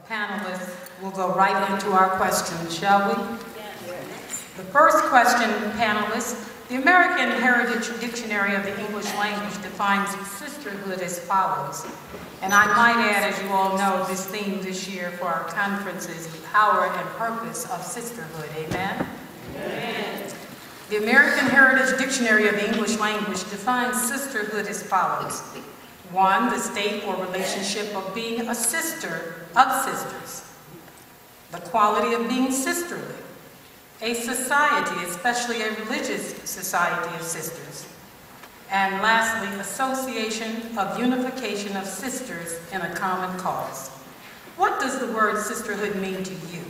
Panelists, we'll go right into our questions, shall we? Yes. The first question, panelists, the American Heritage Dictionary of the English Language defines sisterhood as follows. And I might add, as you all know, this theme this year for our conference is the power and purpose of sisterhood. Amen? Amen. The American Heritage Dictionary of the English Language defines sisterhood as follows. 1, the state or relationship of being a sister of sisters. The quality of being sisterly. A society, especially a religious society of sisters. And lastly, association of unification of sisters in a common cause. What does the word sisterhood mean to you?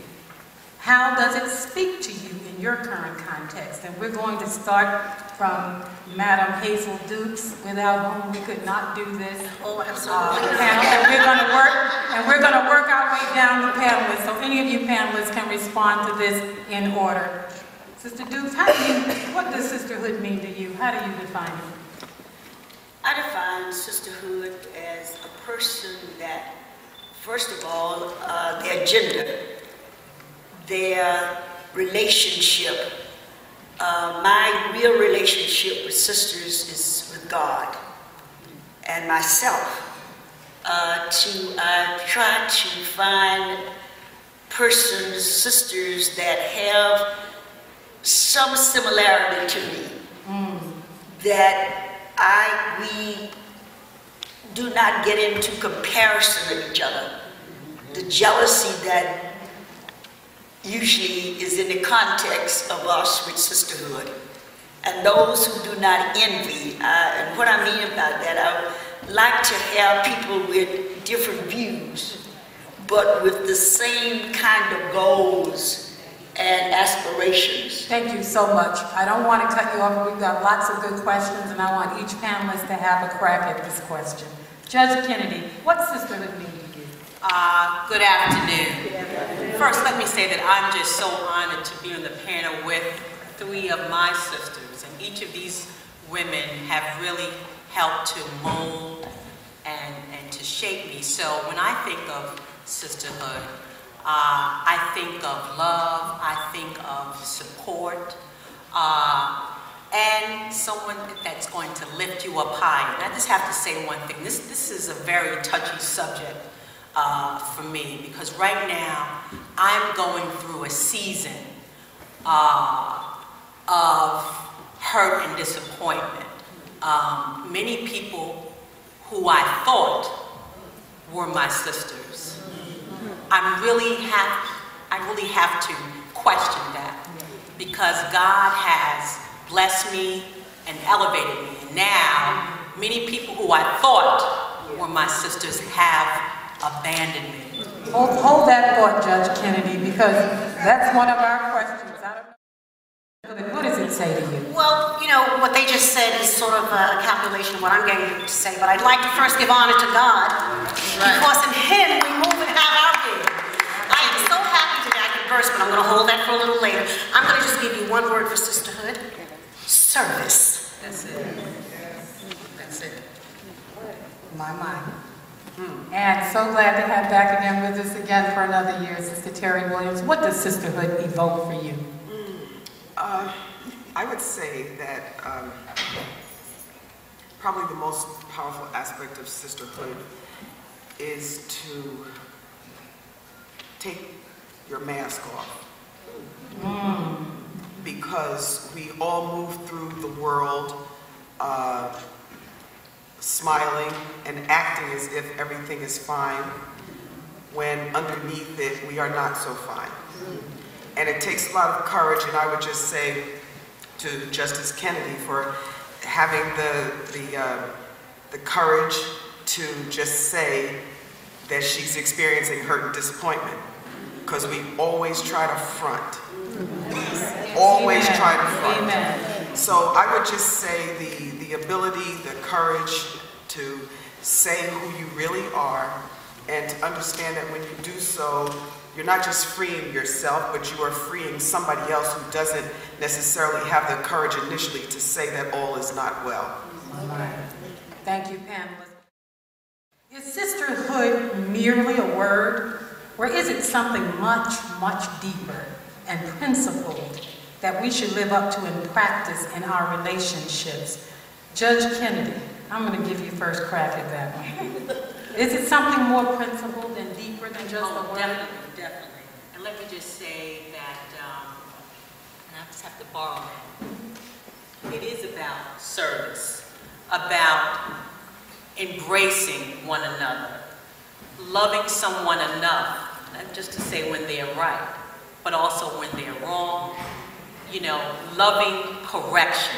How does it speak to you in your current context? And we're going to start from Madam Hazel Dukes, without whom we could not do this panel. And we're going to work our way down the panelists. So any of you panelists can respond to this in order. Sister Dukes, what does sisterhood mean to you? How do you define it? I define sisterhood as a person that, first of all, their gender, their relationship. My real relationship with sisters is with God and myself. I try to find persons, sisters that have some similarity to me, that we do not get into comparison with each other. The jealousy that usually is in the context of us with sisterhood. And those who do not envy, and what I mean about that, I would like to have people with different views, but with the same kind of goals and aspirations. Thank you so much. I don't want to cut you off. We've got lots of good questions, and I want each panelist to have a crack at this question. Judge Kennedy, what sisterhood mean to you? Good afternoon. First, let me say that I'm just so honored to be on the panel with 3 of my sisters, and each of these women have really helped to mold and to shape me. So when I think of sisterhood, I think of love, I think of support, and someone that's going to lift you up higher. And I just have to say one thing. This is a very touchy subject for me, because right now I'm going through a season of hurt and disappointment. Many people who I thought were my sisters, I really have to question that, because God has blessed me and elevated me. And now, many people who I thought were my sisters have abandoned me. Hold that thought, Judge Kennedy, because that's one of our questions. I don't know. What does it say to you? Well, you know, what they just said is sort of a calculation of what I'm going to say, but I'd like to first give honor to God, because in Him we move and have our being. I am so happy today I can verse, but I'm going to hold that for a little later. I'm going to just give you one word for sisterhood: service. That's it. That's it. My mind. And so glad to have back again with us again for another year, Sister Terry Williams. What does sisterhood evoke for you? I would say that probably the most powerful aspect of sisterhood is to take your mask off. Because we all move through the world smiling and acting as if everything is fine, when underneath it we are not so fine. And it takes a lot of courage, and I would just say to Justice Kennedy for having the courage to just say that she's experiencing hurt and disappointment, because we always try to front. Always try to front. Amen. So I would just say the ability, the courage to say who you really are, and to understand that when you do so, you're not just freeing yourself, but you are freeing somebody else who doesn't necessarily have the courage initially to say that all is not well. Thank you, panelists. Is sisterhood merely a word, Or is it something much, much deeper and principled that we should live up to and practice in our relationships? Judge Kennedy, I'm going to give you first crack at that one. Is it something more principled and deeper than just a word? Definitely. And let me just say that, and I just have to borrow that, it is about service, about embracing one another, loving someone enough, not just to say when they're right, but also when they're wrong, you know, loving correction,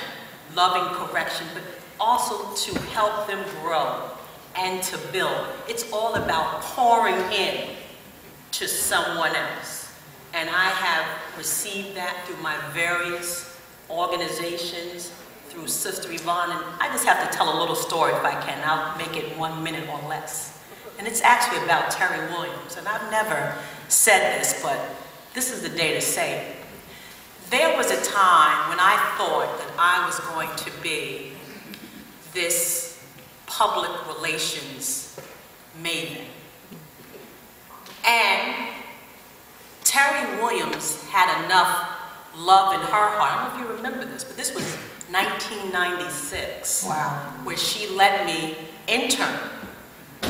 but also to help them grow and to build. It's all about pouring in to someone else. And I have received that through my various organizations, through Sister Yvonne, and I just have to tell a little story if I can. I'll make it 1 minute or less. And it's actually about Terry Williams, and I've never said this, but this is the day to say it. There was a time when I thought that I was going to be this public relations maven. And Terry Williams had enough love in her heart. I don't know if you remember this, but this was 1996. Wow. Where she let me intern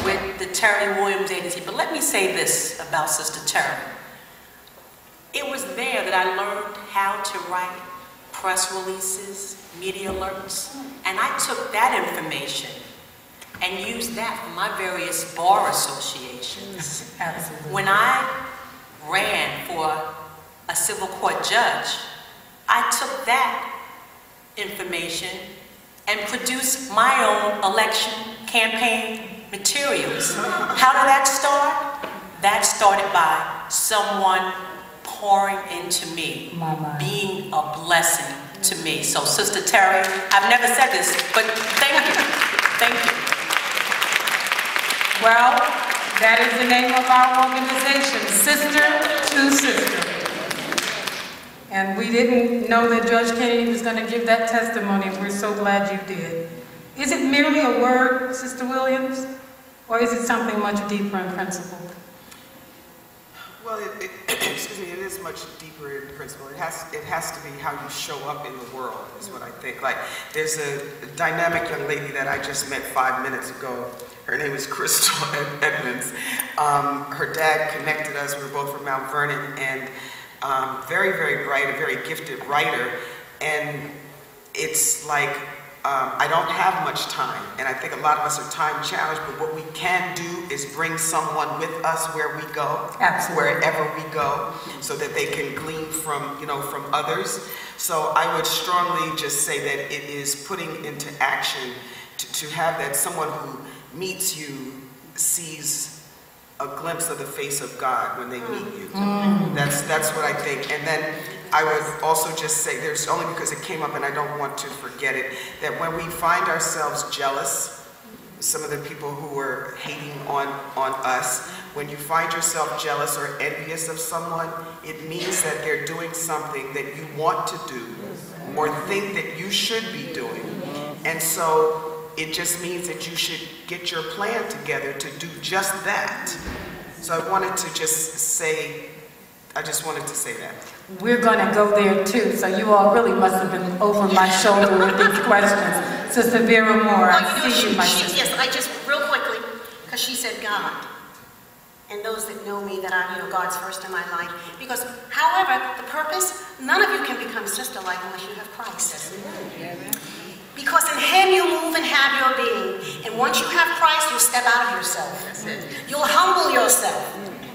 with the Terry Williams Agency. But let me say this about Sister Terry. It was there that I learned how to write press releases, media alerts, and I took that information and used that for my various bar associations. Absolutely. When I ran for a civil court judge, I took that information and produced my own election campaign materials. How did that start? That started by someone pouring into me, being a blessing to me. So Sister Terry, I've never said this, but thank you. Thank you. Well, that is the name of our organization, Sister to Sister. And we didn't know that Judge Kennedy was going to give that testimony. We're so glad you did. Is it merely a word, Sister Williams? Or is it something much deeper and principled? Well, excuse me, it is much deeper in principle. It has to be how you show up in the world, is what I think. Like, there's a dynamic young lady that I just met 5 minutes ago. Her name is Crystal Edmonds. Her dad connected us. We were both from Mount Vernon, and very, very bright, a very gifted writer. And it's like, I don't have much time, and I think a lot of us are time challenged, but what we can do is bring someone with us where we go, wherever we go, so that they can glean from, from others. So I would strongly just say that it is putting into action to have that someone who meets you sees a glimpse of the face of God when they meet you. That's what I think. And then I would also just say, there's only because it came up and I don't want to forget it, that when we find ourselves jealous, some of the people who were hating on us, when you find yourself jealous or envious of someone, it means that they're doing something that you want to do or think that you should be doing. And so it just means that you should get your plan together to do just that. So I wanted to just say, I just wanted to say that. We're going to go there too, so you all really must have been over my shoulder with these questions. Sister Vera Moore, I see you, my sister. Yes, I just, real quickly, because she said God. And those that know me, that I'm, God's first in my life. Because, however, the purpose, none of you can become sister-like unless you have Christ. Because in Him you move and have your being. And once you have Christ, you'll step out of yourself. You'll humble yourself.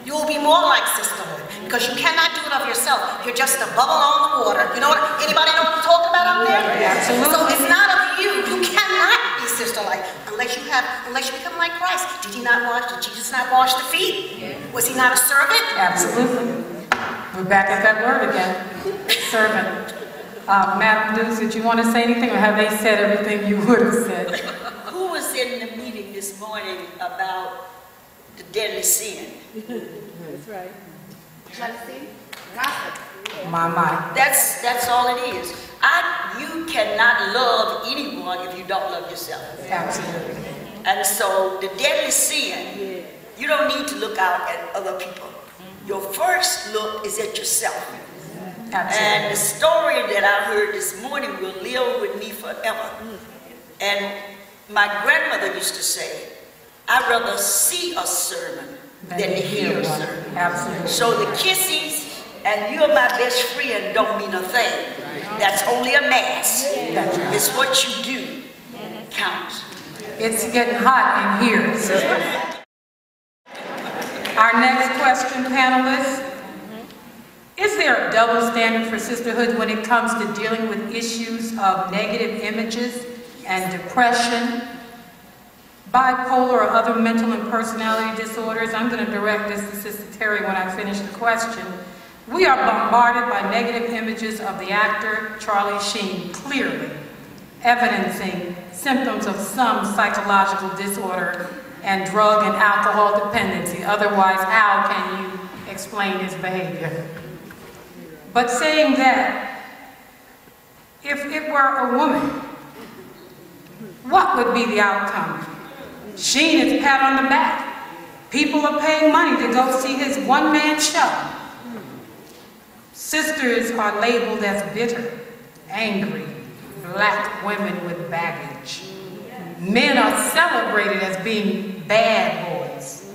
You will be more like sisterhood. Because you cannot do it of yourself. You're just a bubble on the water. You know what? Anybody know what I'm talking about out there? Absolutely. So it's not of you. You cannot be sister-like unless you become like Christ. Did Jesus not wash the feet? Was He not a servant? Absolutely. We're back at that word again. Servant. Madam Dukes, did you want to say anything, or have they said everything you would have said? Who was in the meeting this morning about the deadly sin? That's right. Jealousy? My. That's all it is. You cannot love anyone if you don't love yourself. Absolutely. And so the deadly sin, you don't need to look out at other people. Your first look is at yourself. Absolutely. And the story that I heard this morning will live with me forever. And my grandmother used to say, I'd rather see a sermon than to hear a sermon. Absolutely. So the kissings and you're my best friend don't mean a thing. That's only a mask. It's what you do counts. It's getting hot in here, sisters. Our next question, panelists. Is there a double standard for sisterhood when it comes to dealing with issues of negative images and depression, bipolar or other mental and personality disorders? I'm going to direct this to Sister Terry when I finish the question. We are bombarded by negative images of the actor Charlie Sheen, clearly evidencing symptoms of some psychological disorder and drug and alcohol dependency. Otherwise, how can you explain his behavior? But saying that, if it were a woman, what would be the outcome? Sheen is pat on the back. People are paying money to go see his one-man show. Sisters are labeled as bitter, angry, black women with baggage. Men are celebrated as being bad boys.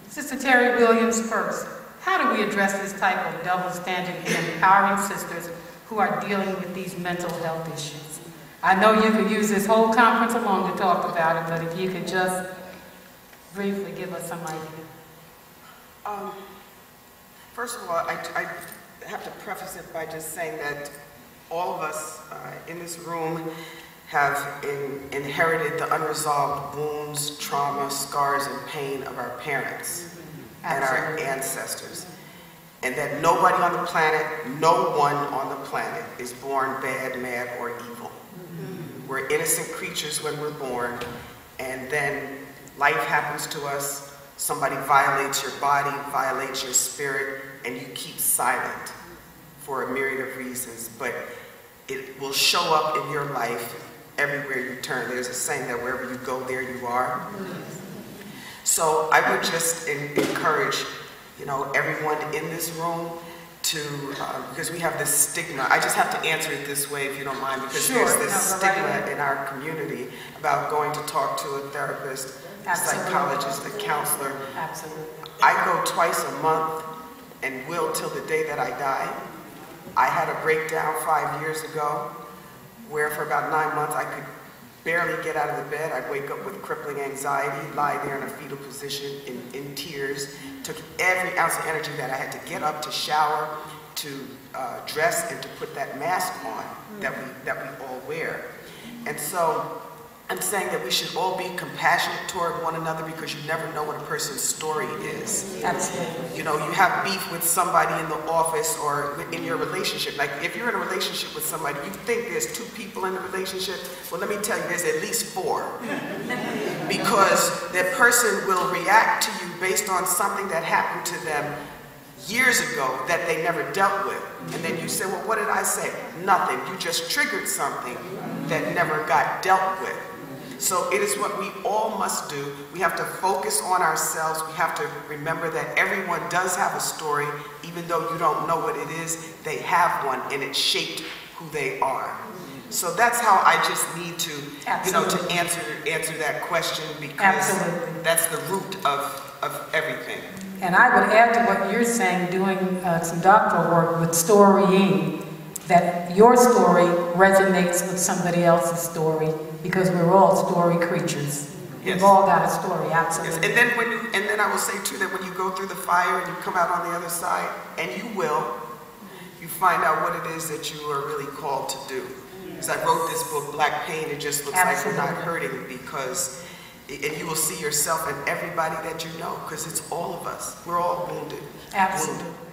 Sister Terry Williams first. How do we address this type of double standard in empowering sisters who are dealing with these mental health issues? I know you could use this whole conference alone to talk about it, but if you could just briefly give us some idea. First of all, I have to preface it by just saying that all of us in this room have inherited the unresolved wounds, trauma, scars, and pain of our parents and our ancestors. And that nobody on the planet, no one on the planet is born bad, mad, or evil. We're innocent creatures when we're born, and then life happens to us, somebody violates your body, violates your spirit, and you keep silent for a myriad of reasons, but it will show up in your life everywhere you turn. There's a saying that wherever you go, there you are. So I would just encourage, everyone in this room to, because we have this stigma. I just have to answer it this way, if you don't mind, because there's this stigma in our community about going to talk to a therapist, a psychologist, a counselor. Absolutely. I go twice a month and will till the day that I die. I had a breakdown 5 years ago where for about 9 months I could barely get out of the bed. I'd wake up with crippling anxiety, lie there in a fetal position in tears. Took every ounce of energy that I had to get up, to shower, to dress, and to put that mask on that we all wear. And so I'm saying that we should all be compassionate toward one another, because you never know what a person's story is. Absolutely. You have beef with somebody in the office or in your relationship. Like if you're in a relationship with somebody, you think there's 2 people in the relationship. Well, let me tell you, there's at least 4. Because that person will react to you based on something that happened to them years ago that they never dealt with. And then you say, well, what did I say? Nothing. You just triggered something that never got dealt with. So it is what we all must do. We have to focus on ourselves. We have to remember that everyone does have a story. Even though you don't know what it is, they have one, and it shaped who they are. So that's how I just need to, to answer that question, because that's the root of everything. And I would add to what you're saying, doing some doctoral work with storying, that your story resonates with somebody else's story, because we're all story creatures. Yes. We've all got a story, absolutely. Yes. And then I will say too that when you go through the fire and you come out on the other side, and you find out what it is that you are really called to do. Because I wrote this book, Black Pain, it just looks like we're not hurting, because, and you will see yourself in everybody that you know, because it's all of us. We're all wounded. Absolutely. Wounded.